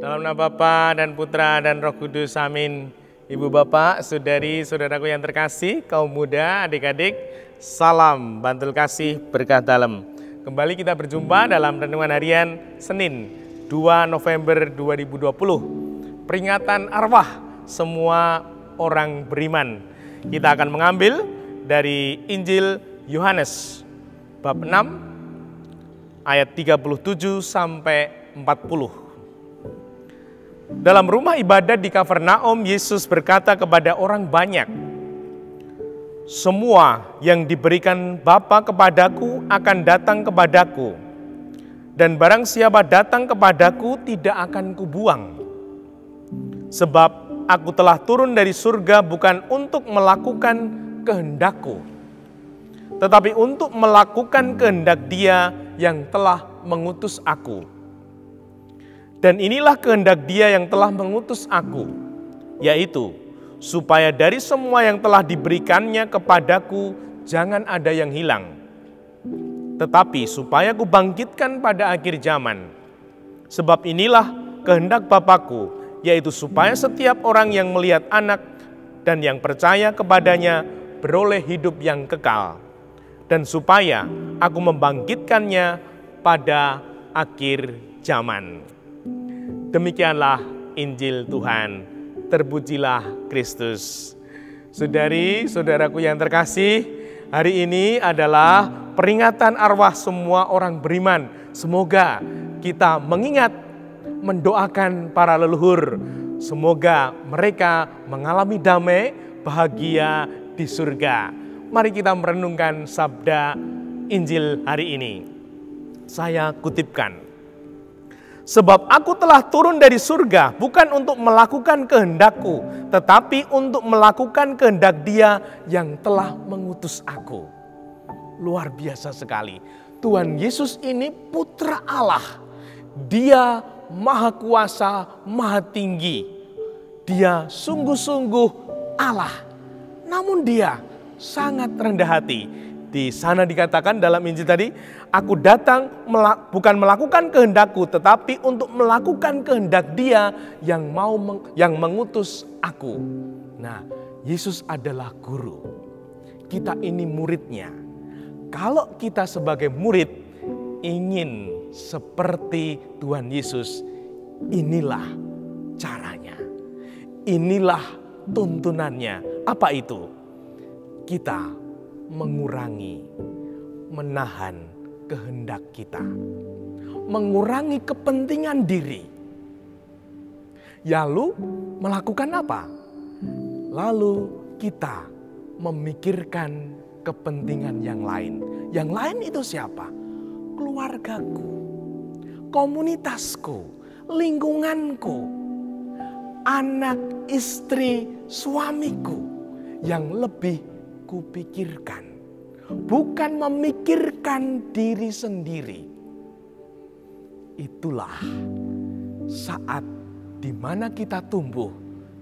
Dalam nama Bapa dan Putra dan Roh Kudus, amin. Ibu bapak, saudari, saudaraku yang terkasih, kaum muda, adik-adik, salam bantul kasih berkah dalam. Kembali kita berjumpa dalam renungan harian Senin 2 November 2020. Peringatan arwah semua orang beriman. Kita akan mengambil dari Injil Yohanes bab 6 ayat 37 sampai 40. Dalam rumah ibadat di Kafarnaum, Yesus berkata kepada orang banyak, "Semua yang diberikan Bapa kepadaku akan datang kepadaku, dan barang siapa datang kepadaku tidak akan kubuang. Sebab aku telah turun dari surga bukan untuk melakukan kehendakku, tetapi untuk melakukan kehendak Dia yang telah mengutus aku. Dan inilah kehendak Dia yang telah mengutus aku, yaitu supaya dari semua yang telah diberikannya kepadaku jangan ada yang hilang, tetapi supaya kubangkitkan pada akhir zaman. Sebab inilah kehendak Bapa-Ku, yaitu supaya setiap orang yang melihat Anak dan yang percaya kepadanya beroleh hidup yang kekal, dan supaya aku membangkitkannya pada akhir zaman." Demikianlah Injil Tuhan. Terpujilah Kristus. Saudari, saudaraku yang terkasih, hari ini adalah peringatan arwah semua orang beriman. Semoga kita mengingat, mendoakan para leluhur. Semoga mereka mengalami damai, bahagia di surga. Mari kita merenungkan sabda Injil hari ini. Saya kutipkan. "Sebab aku telah turun dari surga bukan untuk melakukan kehendakku, tetapi untuk melakukan kehendak Dia yang telah mengutus aku." Luar biasa sekali. Tuhan Yesus ini Putra Allah. Dia Maha Kuasa, Maha Tinggi. Dia sungguh-sungguh Allah. Namun Dia sangat rendah hati. Di sana dikatakan dalam Injil tadi, "Aku datang bukan melakukan kehendakku, tetapi untuk melakukan kehendak Dia yang mengutus aku." Nah, Yesus adalah guru. Kita ini muridnya. Kalau kita sebagai murid ingin seperti Tuhan Yesus, inilah caranya. Inilah tuntunannya. Apa itu? Kita mengurangi, menahan kehendak kita, mengurangi kepentingan diri. Lalu melakukan apa? Lalu kita memikirkan kepentingan yang lain. Yang lain itu siapa? Keluargaku, komunitasku, lingkunganku, anak, istri, suamiku yang lebih kupikirkan, bukan memikirkan diri sendiri. Itulah saat di mana kita tumbuh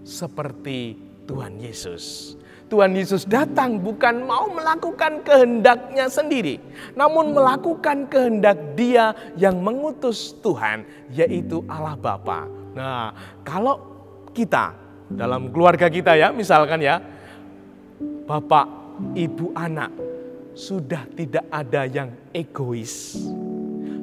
seperti Tuhan Yesus. Tuhan Yesus datang bukan mau melakukan kehendaknya sendiri, namun melakukan kehendak Dia yang mengutus Tuhan, yaitu Allah Bapa. Nah, kalau kita dalam keluarga kita ya, misalkan ya, bapak, ibu, anak, sudah tidak ada yang egois.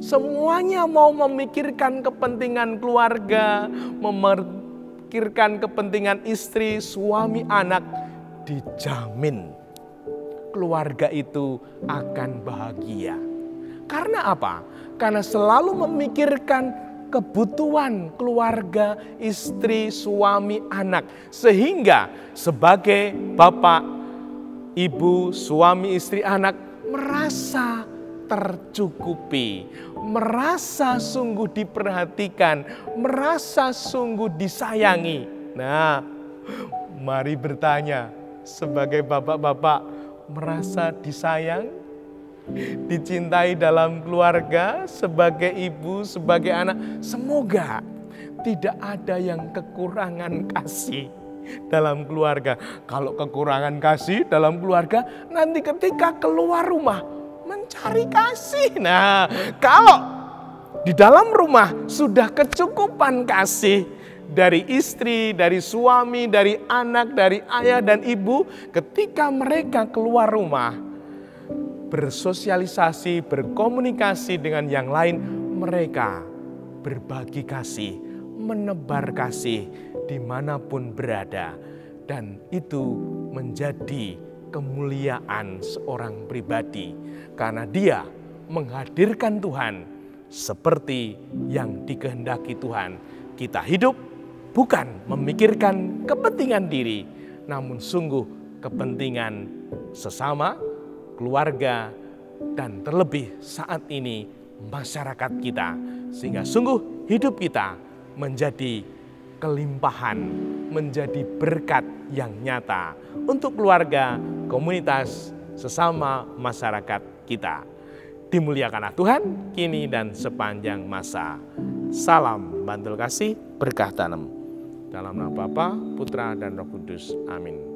Semuanya mau memikirkan kepentingan keluarga, memikirkan kepentingan istri, suami, anak. Dijamin keluarga itu akan bahagia. Karena apa? Karena selalu memikirkan kebutuhan keluarga, istri, suami, anak. Sehingga sebagai bapak, ibu, suami, istri, anak merasa tercukupi, merasa sungguh diperhatikan, merasa sungguh disayangi. Nah, mari bertanya, sebagai bapak-bapak merasa disayang, dicintai dalam keluarga, sebagai ibu, sebagai anak? Semoga tidak ada yang kekurangan kasih dalam keluarga. Kalau kekurangan kasih dalam keluarga, nanti ketika keluar rumah mencari kasih. Nah, kalau di dalam rumah sudah kecukupan kasih dari istri, dari suami, dari anak, dari ayah dan ibu. Ketika mereka keluar rumah, bersosialisasi, berkomunikasi dengan yang lain, mereka berbagi kasih, menebar kasih dimanapun berada. Dan itu menjadi kemuliaan seorang pribadi, karena dia menghadirkan Tuhan seperti yang dikehendaki Tuhan. Kita hidup bukan memikirkan kepentingan diri, namun sungguh kepentingan sesama, keluarga, dan terlebih saat ini masyarakat kita. Sehingga sungguh hidup kita menjadi kelimpahan, menjadi berkat yang nyata untuk keluarga, komunitas, sesama masyarakat kita. Dimuliakanlah Tuhan kini dan sepanjang masa. Salam bantul kasih, berkah tanam. Dalam nama Bapa, Putra, dan Roh Kudus. Amin.